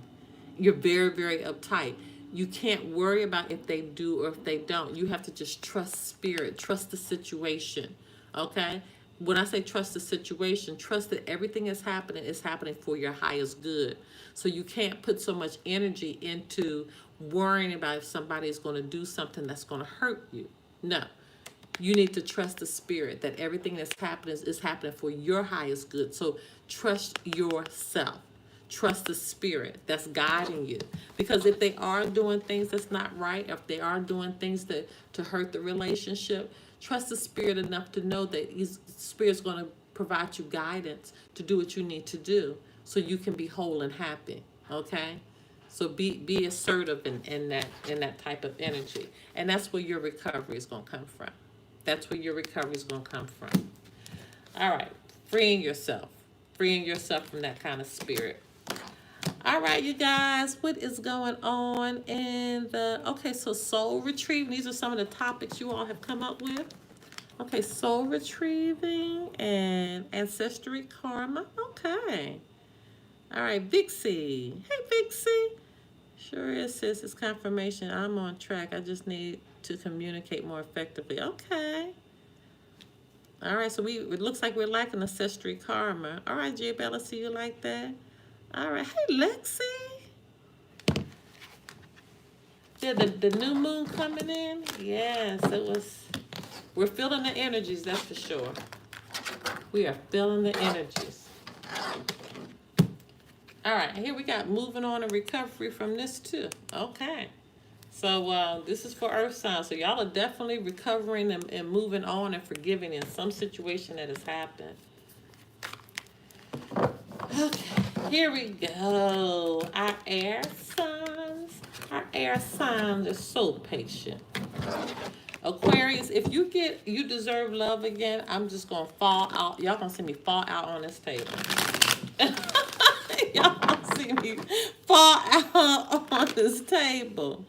You're very, very uptight. You can't worry about if they do or if they don't. You have to just trust spirit, trust the situation. Okay? When I say trust the situation, trust that everything is happening for your highest good. So you can't put so much energy into worrying about if somebody is going to do something that's going to hurt you. No. You need to trust the spirit that everything that's happening is happening for your highest good. So trust yourself. Trust the spirit that's guiding you. Because if they are doing things that's not right, if they are doing things to hurt the relationship, trust the spirit enough to know that the spirit's going to provide you guidance to do what you need to do so you can be whole and happy. Okay? So be assertive in that type of energy. And that's where your recovery is going to come from. That's where your recovery is going to come from. All right. Freeing yourself. Freeing yourself from that kind of spirit. All right, you guys, what is going on in okay, so soul retrieving. These are some of the topics you all have come up with. Okay, soul retrieving and ancestry karma. Okay. All right, Vixie. Hey, Vixie. Sure is, sis. It's confirmation. I'm on track. I just need to communicate more effectively. Okay. All right, so it looks like we're liking ancestry karma. All right, J Bella, see you like that? All right. Hey, Lexi. Yeah, the new moon coming in. Yes, we're feeling the energies, that's for sure. We are feeling the energies. All right, here we got moving on and recovery from this too. Okay. So this is for Earth signs. So y'all are definitely recovering and moving on and forgiving in some situation that has happened. Okay, here we go. Our air signs. Our air signs are so patient. Aquarius, if you deserve love again, I'm just gonna fall out. Y'all gonna see me fall out on this table. Y'all gonna see me fall out on this table.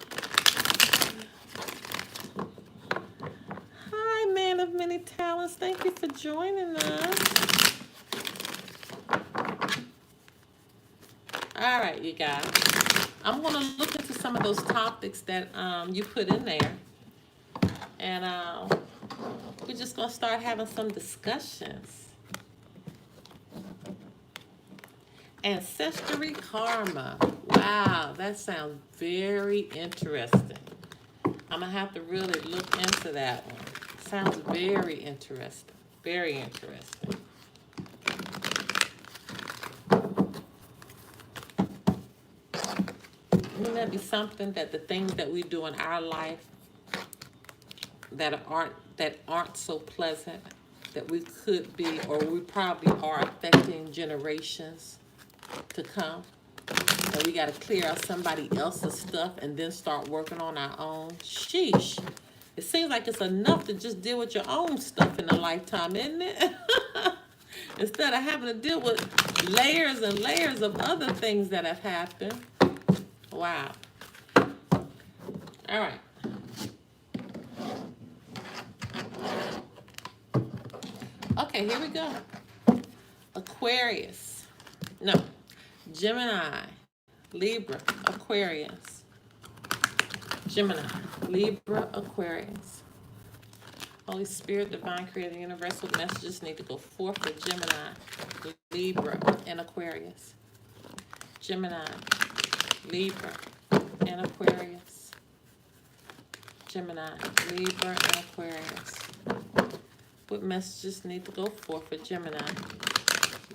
Hi, man of many talents. Thank you for joining us. All right, you guys. I'm going to look into some of those topics that you put in there. And we're just going to start having some discussions. Ancestry karma. Wow, that sounds very interesting. I'm going to have to really look into that one. Sounds very interesting. Very interesting. Wouldn't that be something that the things that we do in our life that aren't so pleasant, that we could be, or we probably are affecting generations to come? And we got to clear out somebody else's stuff and then start working on our own. Sheesh. It seems like it's enough to just deal with your own stuff in a lifetime, isn't it? Instead of having to deal with layers and layers of other things that have happened. Wow. All right. Okay, here we go. Aquarius. No. Gemini. Libra. Aquarius. Gemini. Libra. Aquarius. Holy Spirit, Divine Creator, Universal messages need to go forth for Gemini, Libra, and Aquarius. Gemini, Libra, and Aquarius. Gemini, Libra, and Aquarius. What messages need to go forth for Gemini,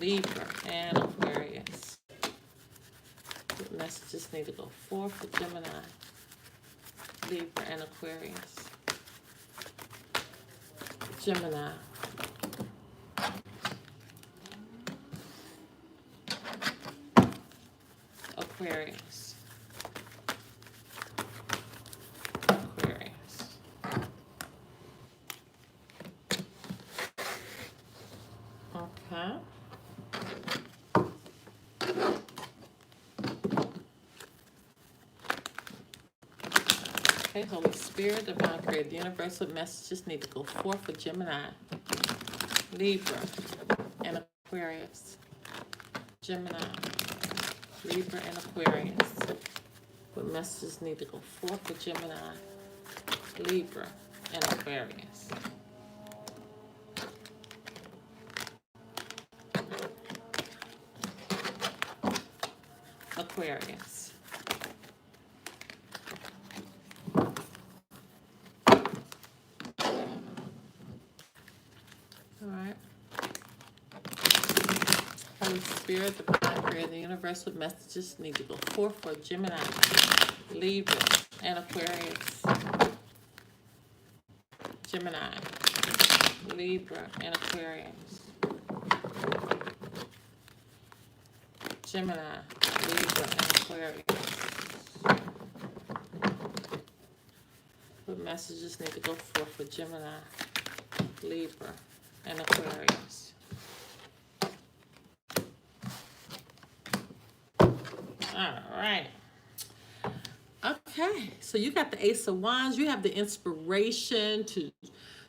Libra, and Aquarius? What messages need to go forth for Gemini, Libra, and Aquarius? Gemini. Aquarius. Aquarius. Okay. Okay, Holy Spirit, Divine Creator, Universal messages need to go forth for Gemini, Libra, and Aquarius. Gemini, Libra, and Aquarius. What messages need to go forth for Gemini, Libra, and Aquarius? Aquarius. All right. Holy Spirit, the Divine Creator, the Universal messages need to go forth for Gemini, Libra, and Aquarius. Gemini, Libra, and Aquarius. Gemini, Libra, and Aquarius. What messages need to go forth for Gemini, Libra, and Aquarius? All right. Okay, so you got the Ace of Wands. You have the inspiration to,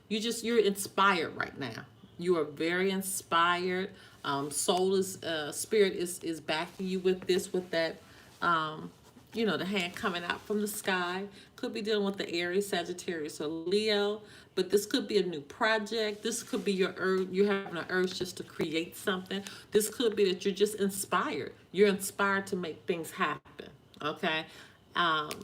you're inspired right now. You are very inspired. Soul is, spirit is backing you with this, with that, the hand coming out from the sky. Could be dealing with the Aries, Sagittarius, or Leo, but this could be a new project. This could be your urge, you're having an urge just to create something. This could be that you're just inspired. You're inspired to make things happen, okay? Let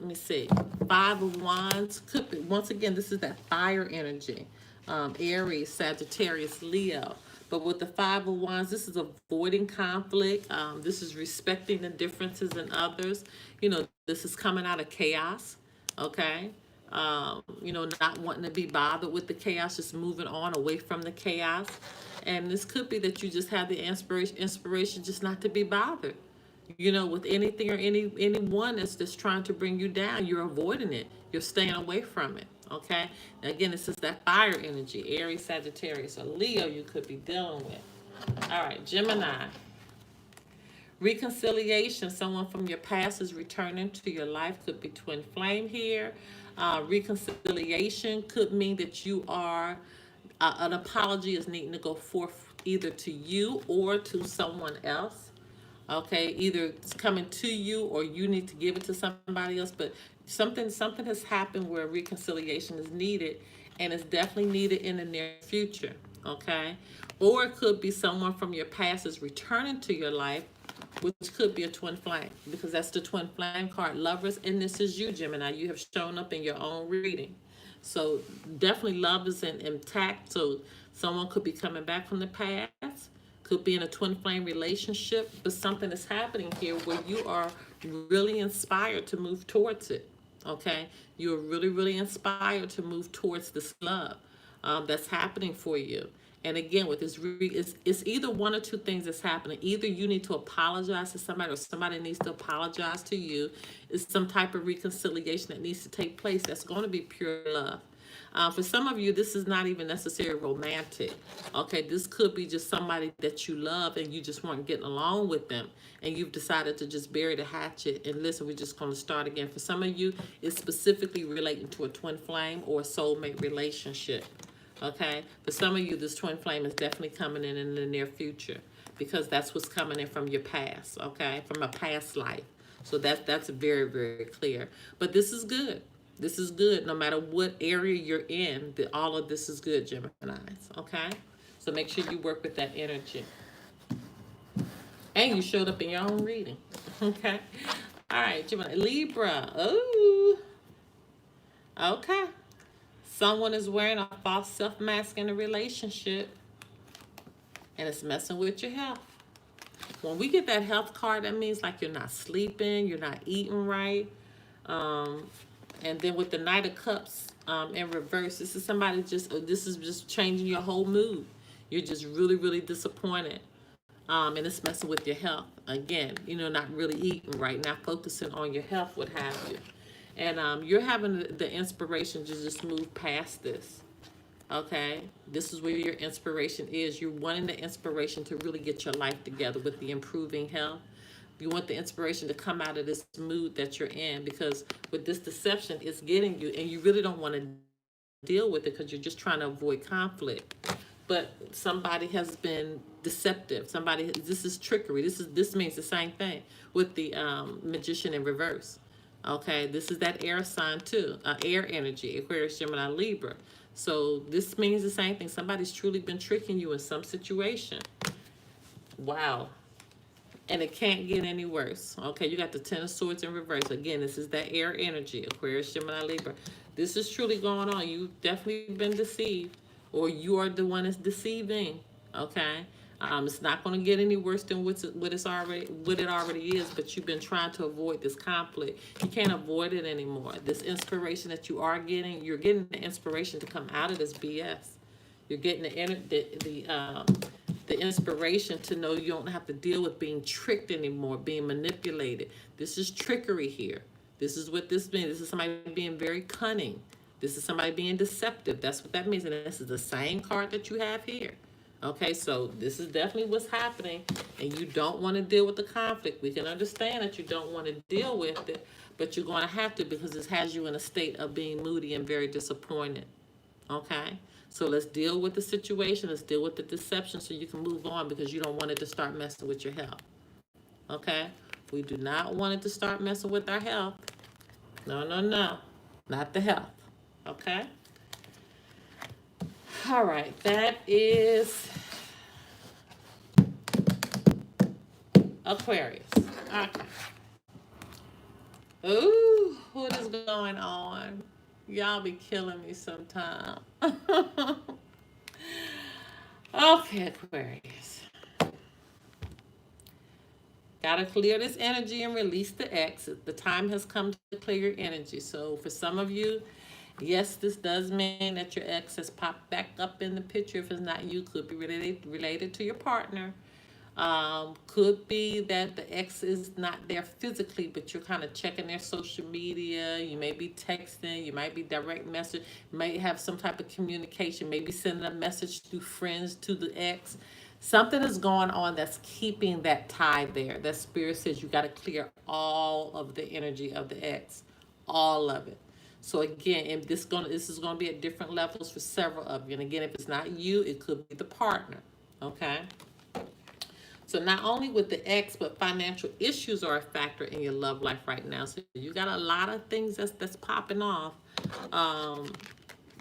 me see. Five of Wands could be, once again, this is that fire energy. Aries, Sagittarius, Leo. But with the Five of Wands, this is avoiding conflict. This is respecting the differences in others. This is coming out of chaos, okay? Not wanting to be bothered with the chaos, just moving on away from the chaos. And this could be that you just have the inspiration just not to be bothered. With anything or anyone that's just trying to bring you down, you're avoiding it. You're staying away from it, okay? Now, again, this is that fire energy, Aries, Sagittarius, or Leo you could be dealing with. All right, Gemini. Reconciliation, someone from your past is returning to your life. Could be twin flame here. Reconciliation could mean that you are, an apology is needing to go forth either to you or to someone else. Okay, either it's coming to you or you need to give it to somebody else, but something has happened where reconciliation is needed, and it's definitely needed in the near future, okay? Or it could be someone from your past is returning to your life, which could be a twin flame, because that's the twin flame card, Lovers, and this is you, Gemini. You have shown up in your own reading. So definitely love is intact. So someone could be coming back from the past, could be in a twin flame relationship, but something is happening here where you are really inspired to move towards it. Okay, you're really, really inspired to move towards this love that's happening for you. And again, with this, it's either one or two things that's happening. Either you need to apologize to somebody, or somebody needs to apologize to you. It's some type of reconciliation that needs to take place. That's going to be pure love. For some of you, this is not even necessarily romantic. Okay, this could be just somebody that you love and you just weren't getting along with them, and you've decided to just bury the hatchet and listen, we're just going to start again. For some of you, it's specifically relating to a twin flame or a soulmate relationship. Okay, for some of you, this twin flame is definitely coming in the near future, because that's what's coming in from your past. Okay, from a past life. So that's very, very clear. But this is good. This is good. No matter what area you're in, all of this is good, Geminis. Okay, so make sure you work with that energy. And you showed up in your own reading. Okay. All right, Gemini. Libra. Oh. Okay. Someone is wearing a false self-mask in a relationship, and it's messing with your health. When we get that health card, that means like you're not sleeping, you're not eating right. And then with the Knight of Cups in reverse, this is just changing your whole mood. You're just really, really disappointed. And it's messing with your health. Again, not really eating right, not focusing on your health, what have you. And you're having the inspiration to just move past this. Okay? This is where your inspiration is. You're wanting the inspiration to really get your life together with the improving health. You want the inspiration to come out of this mood that you're in, because with this deception, it's getting you, and you really don't want to deal with it because you're just trying to avoid conflict. But somebody has been deceptive. This is trickery. This means the same thing with the Magician in reverse. Okay, this is that air sign too, air energy, Aquarius, Gemini, Libra. So this means the same thing. Somebody's truly been tricking you in some situation. Wow. And it can't get any worse. Okay, you got the Ten of Swords in reverse. Again, this is that air energy, Aquarius, Gemini, Libra. This is truly going on. You've definitely been deceived, or you are the one that's deceiving. Okay, it's not going to get any worse than what it already is. But you've been trying to avoid this conflict. You can't avoid it anymore. This inspiration that you are getting, you're getting the inspiration to come out of this BS. You're getting the inspiration to know you don't have to deal with being tricked anymore, being manipulated. This is trickery here. This is what this means. This is somebody being very cunning. This is somebody being deceptive. That's what that means. And this is the same card that you have here. Okay, so this is definitely what's happening, and you don't want to deal with the conflict. We can understand that you don't want to deal with it, but you're going to have to, because this has you in a state of being moody and very disappointed. Okay? So let's deal with the situation. Let's deal with the deception so you can move on, because you don't want it to start messing with your health. Okay? We do not want it to start messing with our health. No, no, no. Not the health. Okay? All right. That is Aquarius. Okay. Ooh, what is going on? Y'all be killing me sometime. Okay, Aquarius. Gotta clear this energy and release the X. The time has come to clear your energy. So for some of you, yes, this does mean that your ex has popped back up in the picture. If it's not you, could be related to your partner. Could be that the ex is not there physically, but you're kind of checking their social media. You may be texting, you might be direct message, you may have some type of communication, maybe sending a message through friends to the ex. Something is going on that's keeping that tie there. That spirit says you got to clear all of the energy of the ex, all of it. So again, if this is going to be at different levels for several of you. And again, if it's not you, it could be the partner. Okay. So not only with the ex, but financial issues are a factor in your love life right now. So you got a lot of things that's popping off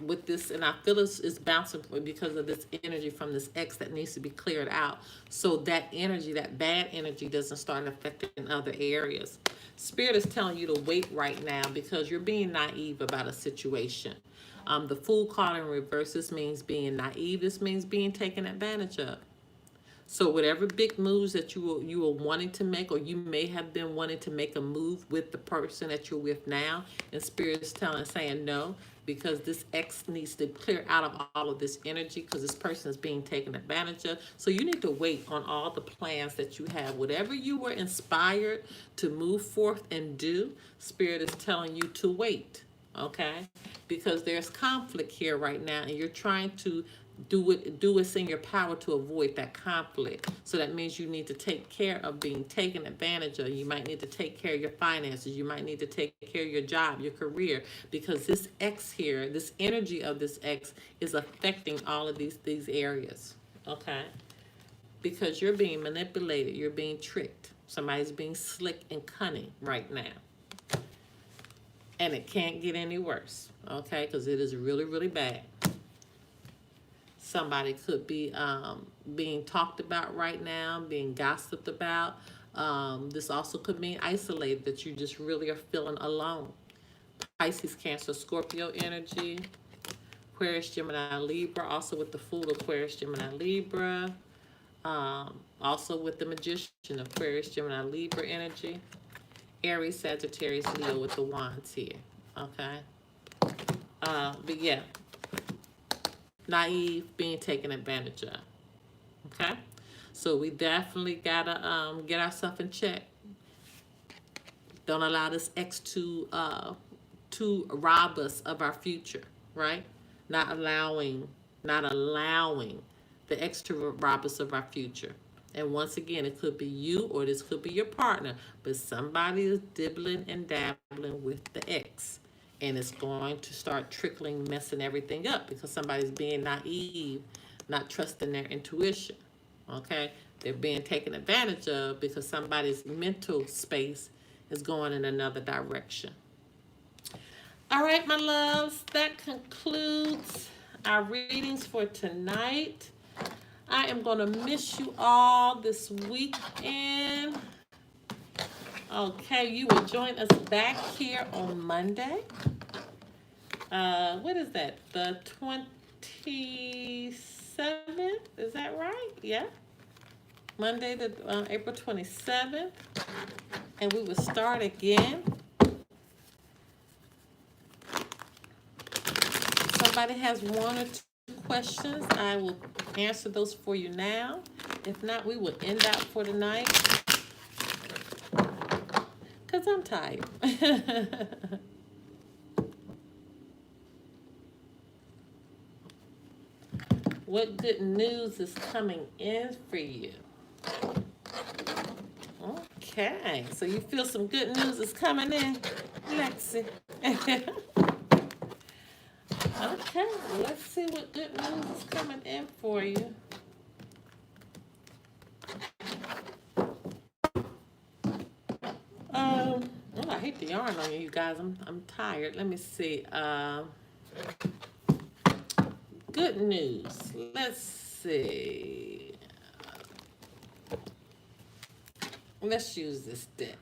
with this, and I feel it's bouncing because of this energy from this ex that needs to be cleared out, so that energy, that bad energy, doesn't start affecting other areas. Spirit is telling you to wait right now because you're being naive about a situation. The Fool card in reverse, this means being naive. This means being taken advantage of. So whatever big moves that you were wanting to make, or you may have been wanting to make a move with the person that you're with now, and Spirit is saying no, because this ex needs to clear out of all of this energy because this person is being taken advantage of. So you need to wait on all the plans that you have. Whatever you were inspired to move forth and do, Spirit is telling you to wait, okay? Because there's conflict here right now, and you're trying to do what's in your power to avoid that conflict. So that means you need to take care of being taken advantage of. You might need to take care of your finances. You might need to take care of your job, your career, because this X here, this energy of this X is affecting all of these areas, okay? Because you're being manipulated, you're being tricked. Somebody's being slick and cunning right now. And it can't get any worse, okay? Because it is really, really bad. Somebody could be being talked about right now, being gossiped about. This also could mean isolated, that you just really are feeling alone. Pisces, Cancer, Scorpio energy. Aquarius, Gemini, Libra. Also with the Fool, Aquarius, Gemini, Libra. Also with the Magician, Aquarius, Gemini, Libra energy. Aries, Sagittarius, Leo with the Wands here. Okay. But yeah. Naive, being taken advantage of. Okay? So we definitely gotta get ourselves in check. Don't allow this ex to rob us of our future, right? Not allowing the ex to rob us of our future. And once again, it could be you or this could be your partner, but somebody is dibbling and dabbling with the ex. And it's going to start trickling, messing everything up because somebody's being naive, not trusting their intuition, okay? They're being taken advantage of because somebody's mental space is going in another direction. All right, my loves, that concludes our readings for tonight. I am going to miss you all this weekend. Okay, you will join us back here on Monday. What is that? The 27th? Is that right? Yeah. Monday, April 27th. And we will start again. If somebody has one or two questions, I will answer those for you now. If not, we will end out for tonight. Because I'm tired. What good news is coming in for you? Okay, so you feel some good news is coming in, Lexi. Okay, well, let's see what good news is coming in for you. Oh, I hate to yarn on you guys. I'm tired. Let me see. Good news. Let's see. Let's use this deck.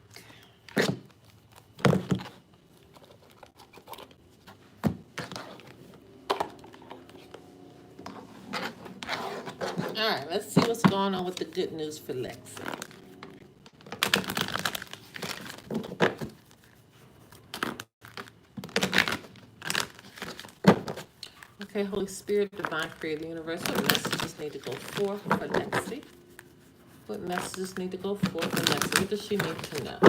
All right, let's see what's going on with the good news for Lexi. Okay, Holy Spirit, Divine Creator, Universe, what messages need to go forth for Lexi? What messages need to go forth for Lexi? What does she need to know?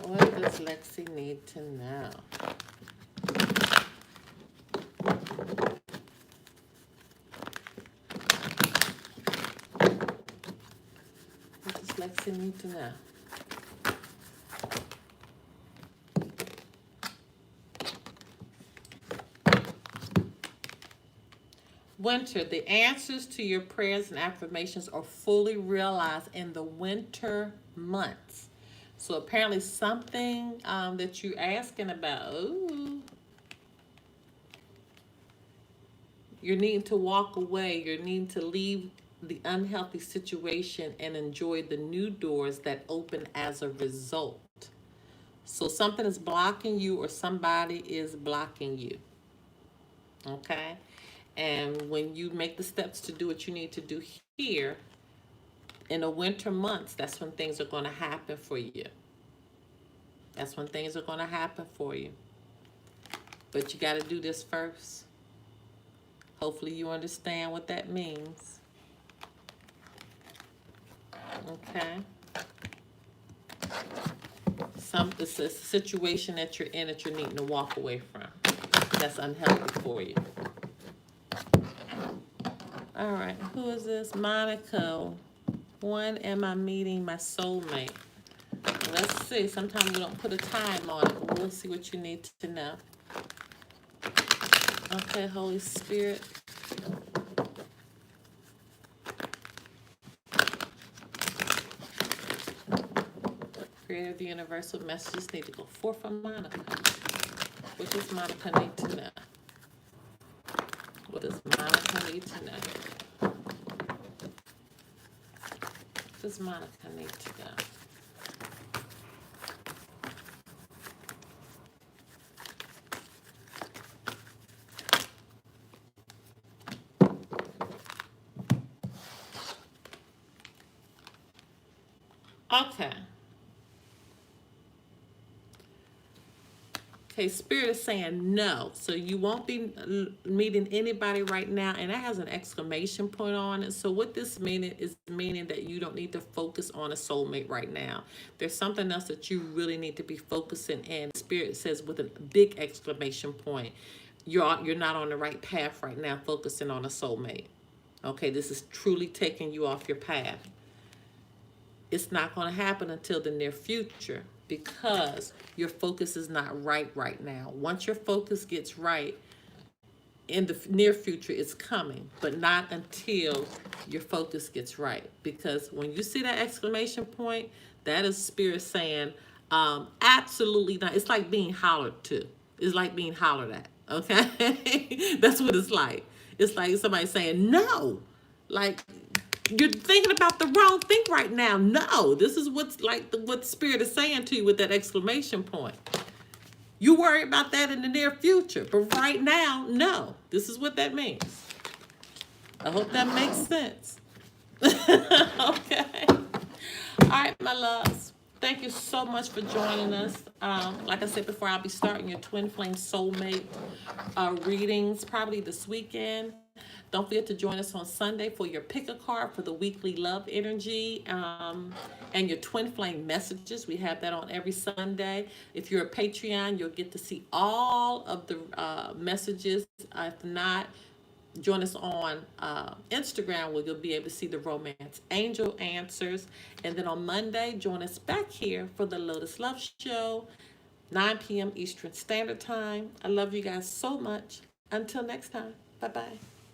What does Lexi need to know? What does Lexi need to know? Winter, the answers to your prayers and affirmations are fully realized in the winter months. So apparently something that you're asking about, ooh, you're needing to walk away. You're needing to leave the unhealthy situation and enjoy the new doors that open as a result. So something is blocking you or somebody is blocking you. Okay? And when you make the steps to do what you need to do here, in the winter months, that's when things are going to happen for you. That's when things are going to happen for you. But you got to do this first. Hopefully you understand what that means. Okay? It's a situation that you're in that you're needing to walk away from. That's unhealthy for you. All right, who is this? Monica. When am I meeting my soulmate? Let's see. Sometimes we don't put a time on it, but we'll see what you need to know. Okay, Holy Spirit. Creative universal messages need to go forth from Monica. What does Monica need to know? What does Monica need to know? What does Monica need to know? Okay. Okay, Spirit is saying no. So you won't be meeting anybody right now. And that has an exclamation point on it. So what this meaning is meaning that you don't need to focus on a soulmate right now. There's something else that you really need to be focusing in. Spirit says with a big exclamation point, you're not on the right path right now, focusing on a soulmate. Okay, this is truly taking you off your path. It's not going to happen until the near future because your focus is not right now. Once your focus gets right, in the near future, it's coming, but not until your focus gets right. Because when you see that exclamation point, that is Spirit saying, absolutely not. It's like being hollered to. It's like being hollered at. Okay? That's what it's like. It's like somebody saying, no. Like, you're thinking about the wrong thing right now. No, this is what's like what Spirit is saying to you with that exclamation point. You worry about that in the near future, but right now, no. This is what that means. I hope that makes sense. Okay. All right, my loves. Thank you so much for joining us. Like I said before, I'll be starting your Twin Flame Soulmate readings probably this weekend. Don't forget to join us on Sunday for your pick a card for the weekly love energy and your twin flame messages. We have that on every Sunday. If you're a Patreon, you'll get to see all of the messages. If not, join us on Instagram where you'll be able to see the Romance Angel answers. And then on Monday, join us back here for the Lotus Love Show, 9 p.m. Eastern Standard Time. I love you guys so much. Until next time, bye-bye.